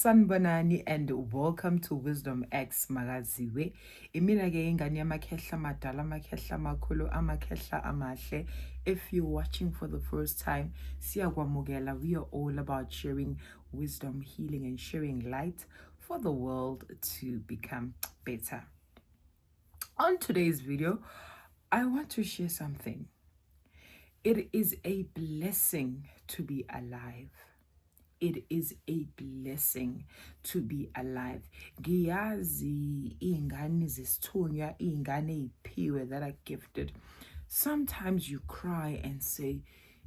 Sanibonani and welcome to Wisdom X Magaziwe. Imina ke ingane yamakhehla amadala, amakhehla amakhulu, amakhehla amahle. If you're watching for the first time, siyakwamukela. We are all about sharing wisdom, healing and sharing light for the world to become better. On today's video, I want to share something. It is a blessing to be alive. It is a blessing to be alive. Giyazi ingane zesithunywa, ingane eziphiwe that are gifted. Sometimes you cry and say,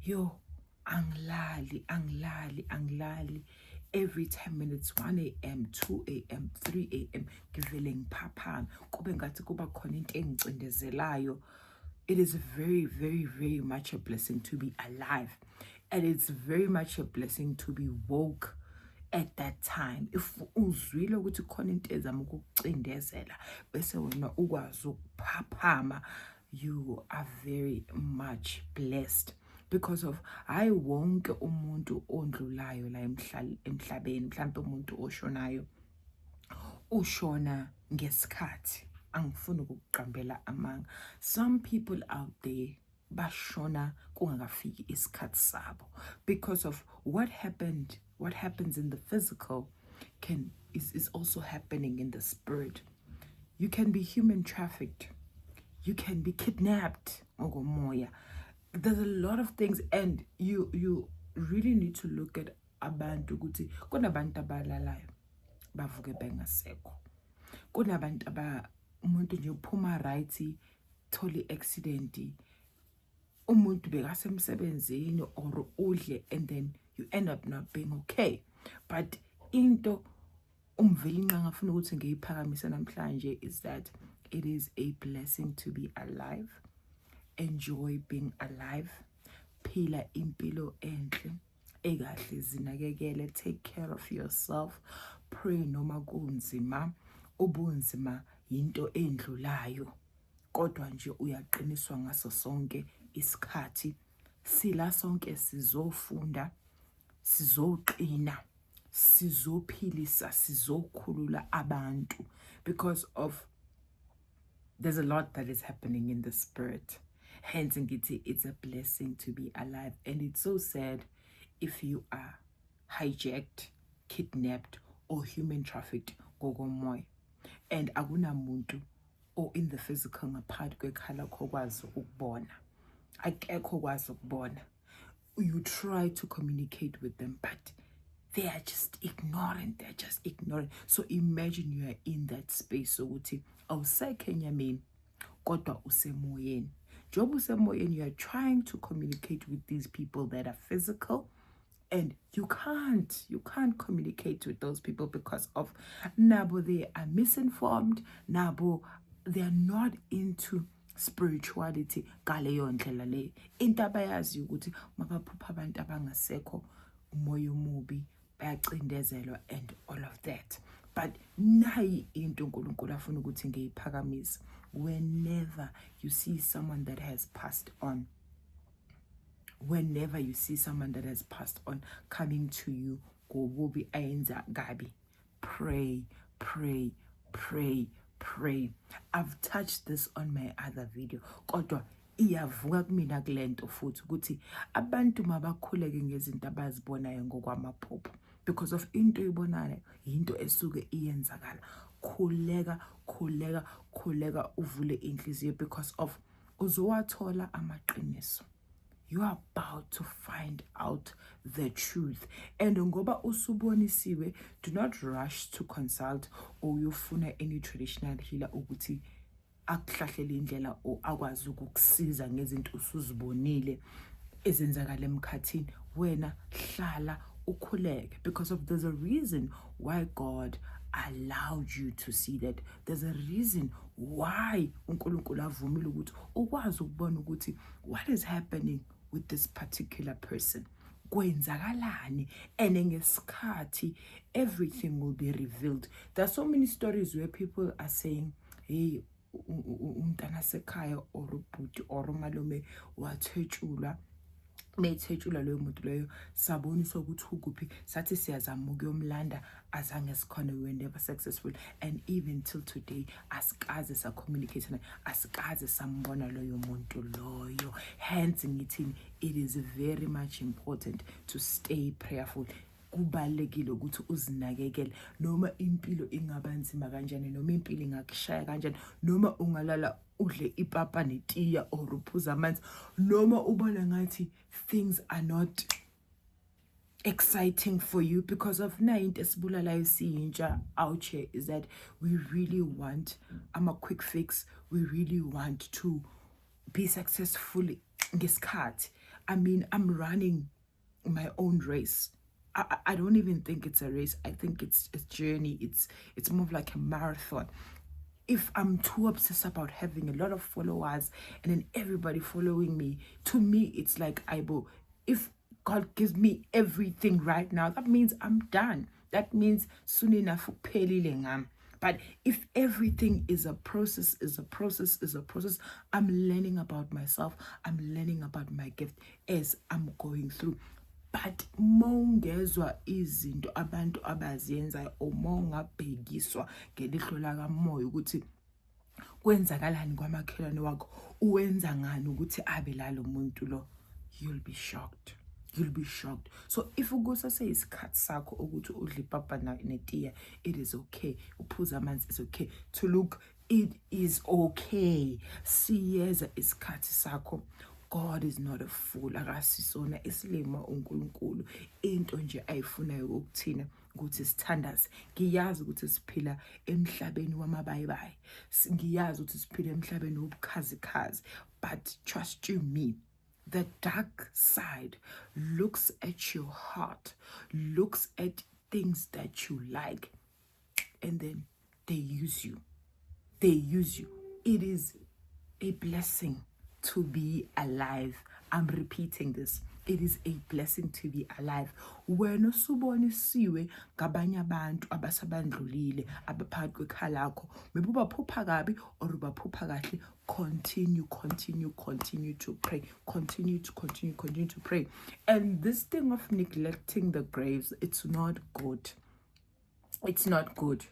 yo, anglali. Every 10 minutes, 1 a.m., 2 a.m., 3 a.m., ngivele ngiphaphame. Kube ngathi kuba khona into engicindezelayo. It is very, very, very much a blessing to be alive. And it's very much a blessing to be woke at that time. If uzwile ukuthi khona into ezama ukukucindezela bese wena ukwazi ukuphaphama, you are very much blessed. Because of hayi wonke umuntu ondlulayo la emhlabeni, mhlawumbe umuntu oshonayo ushona ngesikhathi. Angifuni ukuqambela amanga. Some people out there bashona kungakafiki isikhathi sabo because of what happens in the physical is also happening in the spirit. You can be human trafficked, you can be kidnapped. There's a lot of things, and you really need to look at abantu ukuthi kunabantu abalalayo bavuke bengasekho, kunabantu umuntu nje uphuma right tholi accident, umuntu bekasemsebenzini or udle and then you end up not being okay. But into umvelinqa ngafuna ukuthi ngiyiphakamise namhlanje is that it is a blessing to be alive. Enjoy being alive. Phila impilo enhle ekahle, zinakekele, take care of yourself. Pray noma kunzima. Ubunzima yinto endlulayo, kodwa nje uyaqiniswa ngaso sonke isikhathi. Sila sonke sizofunda, sizoqina, sizophilisa, sizokhulula abantu, because of there's a lot that is happening in the spirit. Hence ngithi it's a blessing to be alive. And it's so sad if you are hijacked, kidnapped or human trafficked ngokomoya. And akunamuntu or in the physical ngaphakathi kwekhala kokwazi ukubona. Akekho kwazi ukubona. You try to communicate with them, but they are just ignorant. They're just ignorant. So imagine you are in that space ukuthi awusekho enyameni kodwa usemoyeni. Job usemoyeni, you are trying to communicate with these people that are physical, and you can't communicate with those people because of nabo they are misinformed, nabo they are not into spirituality. Ngaleyo ndlela le into abayazi ukuthi mabaphupha abantu abangasekho, umoya omubi, bayacindezelwa and all of that. But nayi into uNkulunkulu afuna ukuthi ngiyiphakamisa. Whenever you see someone that has passed on, whenever you see someone that has passed on coming to you, ngobubi ayenza kabi, pray, pray, pray, pray. I've touched this on my other video, kodwa iyavuka kumina kulento futhi ukuthi abantu mabakhuleke ngezinto abazibonayo ngokwamaphupho, because of into ibonayo into esuke iyenzakala. Khuleka uvule inhliziyo, because of uzowathola amaqiniso. You are about to find out the truth. And ngoba usubonisiwe, do not rush to consult or uyofuna any traditional healer ukuthi akuhlahlele indlela or akwazi ukukusiza ngezinto usuzibonile ezenzakala emkhathini. Wena hlala ukhuleke, because of there's a reason why God allowed you to see that. There's a reason why uNkulunkulu avumile ukuthi ukwazi ukubona ukuthi what is happening with this particular person, kwenzakalani, and ngesikhathi everything will be revealed. There are so many stories where people are saying, hey, umntana sekhaya or ubhuti or umalume wathetshulwa methethula loyo muntu loyo saboniswa ukuthi ukuphi sathi siyazama ukuyomlanda azange sikhona, we were never successful, and even till today asikaze sa-communicate naye, asikaze sambona loyo muntu loyo. Hence ngithini, it is very much important to stay prayerful. Kubalekile ukuthi uzinakekele noma impilo ingaba nzima kanjani, noma impilo ingakushaya kanjani, noma ungalala udle ipapa netiya or uphuza amanzi, noma ubona ngathi things are not exciting for you because of nayo into esibulalayo siyintsha out here is that we really want a quick fix. We really want to be successful ngesikhathi. I mean, I'm running my own race. I don't even think it's a race. I think it's a journey. It's more like a marathon. If I'm too obsessed about having a lot of followers and then everybody following me, to me it's like if God gives me everything right now, that means I'm done. That means soon enough uphelile ngami. But if everything is a process, I'm learning about myself, I'm learning about my gift as I'm going through. But mongezwa izinto abantu abaziyenzayo omongabhekiswa ngelihlo lakamoya ukuthi kwenzakalani kwamakhelwane wakho, uwenza ngani ukuthi abe lalo muntu lo, you'll be shocked. You'll be shocked. So if ukusase isikhathi sakho ukuthi udle ipapa netiya, it is okay. Uphuza amanzi, it's okay. To look, it is okay. Siyeza isikhathi sakho. God is not a fool. Akasisona isilima uNkulunkulu. Into nje ayifunayo ukuthina ukuthi sithandaze. Ngiyazi ukuthi siphila emhlabeni wamabayibayi. Ngiyazi ukuthi siphila emhlabeni wobukhazikhazi. But trust you me, the dark side looks at your heart, looks at things that you like, and then they use you. They use you. It is a blessing to be alive. I'm repeating this. It is a blessing to be alive. Wena usubonisiwe ngabanye abantu abasabandlulile abaphakathi kwekhaya lakho, maybe ubaphupha kabi or ubaphupha kahle, continue to pray. Continue to pray. And this thing of neglecting the graves, it's not good. It's not good.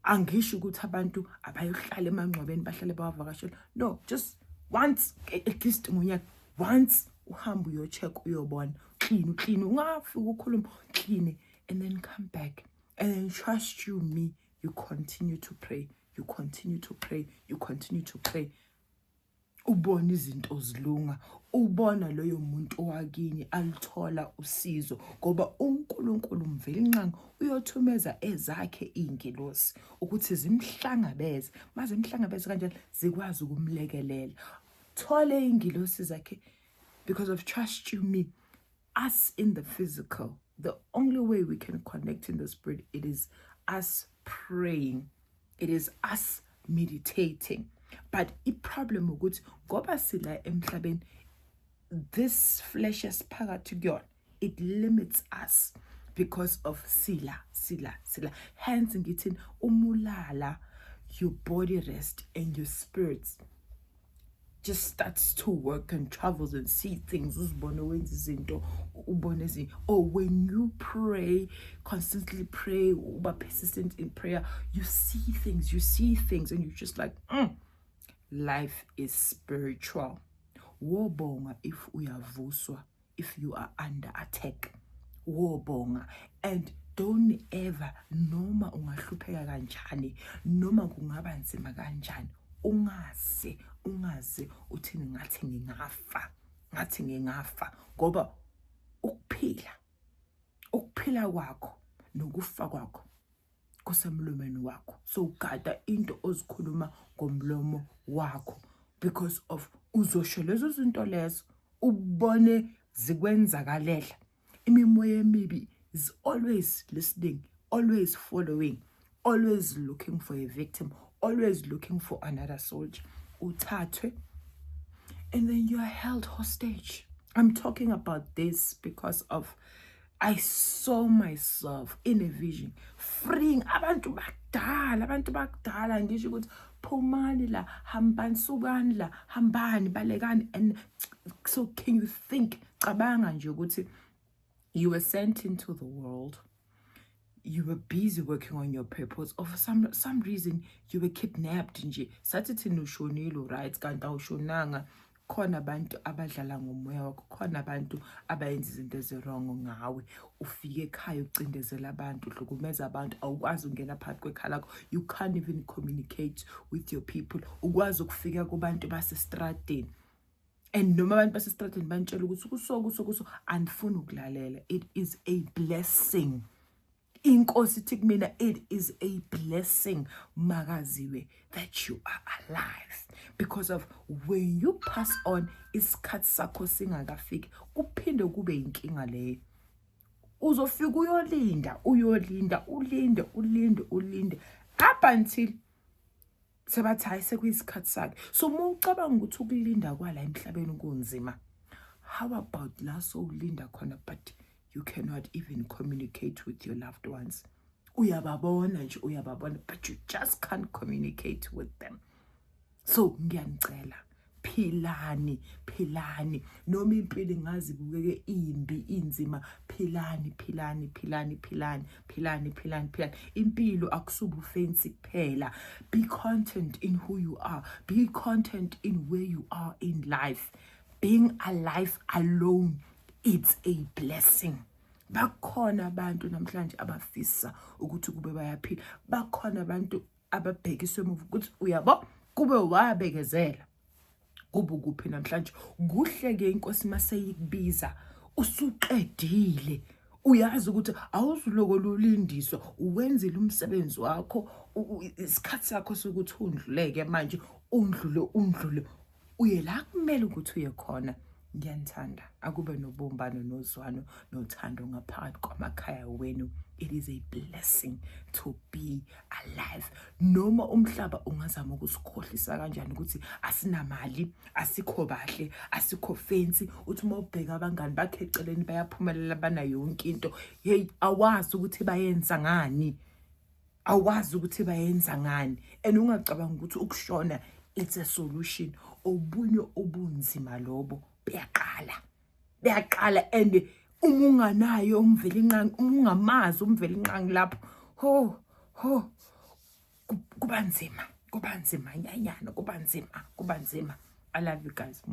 Angisho ukuthi abantu abayohlala emangcwabeni bahlale bawavakashela. No, just once, at least once uhambe uyocheck uyobona clean ungafika ukhuluma clean, and then come back, and then trust you me, you continue to pray. Ubona izinto zilunga, ubona loyo muntu owakini alithola usizo, ngoba uNkulunkulu mvelinqangi uyothumeza ezakhe izingelosi ukuthi zimhlangabeze, maze imhlangabeze kanjalo zikwazi ukumlekelela. Thole ingelosi zakhe, because of trust you me, us in the physical, the only way we can connect in the spirit, it is us praying, it is us meditating. But the problem ukuthi ngoba sila emhlabeni, this flesh esiphakathi kuyona, it limits us because of sila. Hence ngithi umulala, your body rest and your spirits just starts to work and travels and see things. Or when you pray, constantly pray, uba persistent in prayer, you see things, and you're just like, life is spiritual. Wobonga if uyavuswa, if you are under attack. Wobonga. And don't ever, noma ungahlupheka kanjani, noma kungaba nzima kanjani, ungaze uthini ngathi ngingafa, ngoba ukuphila kwakho nokufa kwakho kusemlomeni wakho. So gada into ozikhuluma ngomlomo wakho, because of uzosho lezo zinto lezo ubone zikwenzakalela. Imimoya emibi is always listening, always following, always looking for a victim, always looking for another soldier. Uthathwe, and then you are held hostage. I'm talking about this because of I saw myself in a vision freeing abantu bakudala ngisho ukuthi phumani la, hambani, sukani la, hambani, balekani. And so can you think, cabanga nje ukuthi you were sent into the world, you were busy working on your purpose, or for some reason you were kidnapped nje. Sathi thina ushonile, right? Kanti awushonanga. Khona abantu abadlala ngomoya wakho, khona abantu abayenza izinto ezirong ngawe. Ufike ekhaya ucindezela abantu, uhlukumeza abantu, awukwazi ungena phakathi kwekhaya lakho. You can't even communicate with your people. Ukwazi ukufika kubantu basestradeni. And noma abantu basestradeni bantshela ukuthi kuso andifuni ukulalela. It is a blessing. Inkosi ithi kumina, it is a blessing, makaziwe, that you are alive. Because of when you pass on, isikhathi sakho singakafiki, kuphinde kube inkinga leyo. Uzofika ulinde up until sebathi hayi sekuyisikhathi sakhe. So mawucabanga ukuthi ukulinda kwala emhlabeni kunzima, how about la sowulinda khona but you cannot even communicate with your loved ones? Uyababona nje, but you just can't communicate with them. So ngiyanicela, philani. Noma impilo ingazibukeke imbi, inzima, philani. Impilo akusubu fancy kuphela. Be content in who you are. Be content in where you are in life. Being alive alone, it's a blessing. Bakhona abantu namhlanje abafisa ukuthi kube bayaphila. Bakhona abantu ababhekiswe emuva ukuthi uyabo kube wabekezela. Kube kuphi namhlanje? Kuhle ke inkosi maseyikubiza usuqedile. Uyazi ukuthi awuzuloko lulindiswa, uwenzile umsebenzi wakho, isikhathi sakho sokuthi undluleke manje, undlule. Uye la kumele ukuthi uye khona. Ngiyanithanda, akube nobumbano, nozwano, nothando ngaphakathi kwamakhaya wenu. It is a blessing to be alive. Noma umhlaba ungazama ukusikhohlisa kanjani ukuthi asinamali, asikho bahle, asikho fancy, uthi mawubheka abangani bakhe eceleni bayaphumelela bana yonke into, hey, awazi ukuthi bayenza ngani. And ungacabanga ukuthi ukushona it's a solution. Obunye obunzima lobo beyaqala and unganayo umveli inqangi, ungamazi umveli inqangi lapho kuba nzima nyanyana, kuba nzima. I love you guys.